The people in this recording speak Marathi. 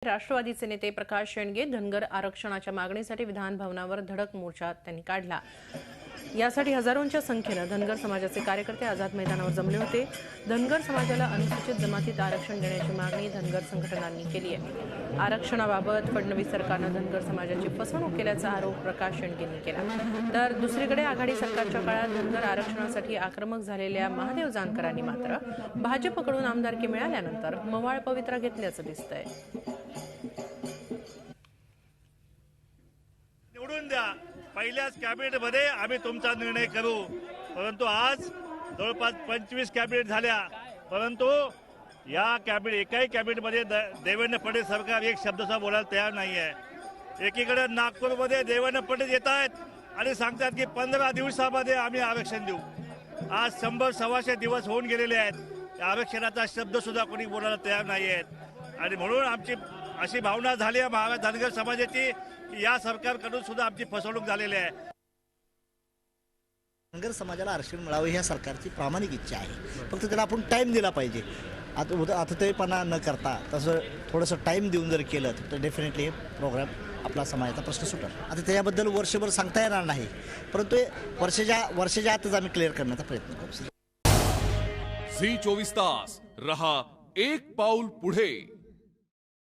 राष्ट्रवादीचे नेते प्रकाश शेंडगे धनगर आरक्षणाच्या मागणीसाठी विधान भवनावर धडक मोर्चा त्यांनी काढला। यासाठी हजारोंच्या संख्येने धनगर समाजाचे कार्यकर्ते आझाद मैदानावर जमले होते। धनगर समाजाला अनुसूचित जमातीत आरक्षण देण्याची मागणी धनगर संघटनांनी केली आहे। आरक्षणाबाबत फडणवीस सरकारने धनगर समाजाची फसवणूक केल्याचा आरोप प्रकाश शेंडगेंनी केला। तर दुसरीकडे आघाडी सरकारच्या काळात धनगर आरक्षणासाठी आक्रमक झालेल्या महादेव जानकरांनी मात्र भाजपकडून आमदारकी मिळाल्यानंतर मवाळ पवित्रा घेतल्याचं दिसतंय। निवडून द्या, पहिल्याच कॅबिनेटमध्ये आम्ही तुमचा निर्णय करू। परंतु आज जवळपास 25 कॅबिनेट झाल्या, परंतु या एकाही कॅबिनेटमध्ये देवेंद्र फडणवीस सरकार एक शब्द सुद्धा बोलायला तयार नाही आहे। एकीकडे नागपूरमध्ये देवेंद्र फडणवीस येत आहेत आणि सांगतात की 15 दिवसामध्ये आम्ही आरक्षण देऊ। आज 100-125 दिवस होऊन गेलेले आहेत, आरक्षणाचा शब्द सुद्धा कोणी बोलायला तयार नाही आहेत। आणि म्हणून आमची अशी भावना झाली आहे धनगर समाजाची की या सरकारकडून सुद्धा आमची फसवणूक झालेली आहे। धनगर समाजाला आरक्षण मिळावं ही या सरकारची प्रामाणिक इच्छा आहे, फक्त त्याला आपण टाईम दिला पाहिजे। आता तेपणा न करता तसं थोडंसं टाईम देऊन जर केलं तर डेफिनेटली हे प्रोग्राम आपला समाजाचा प्रश्न सुटेल। आता त्याच्याबद्दल वर्षभर सांगता येणार नाही, परंतु वर्षाच्या आतच आम्ही क्लिअर करण्याचा प्रयत्न करू। झी 24 तास रहा एक पाऊल पुढे।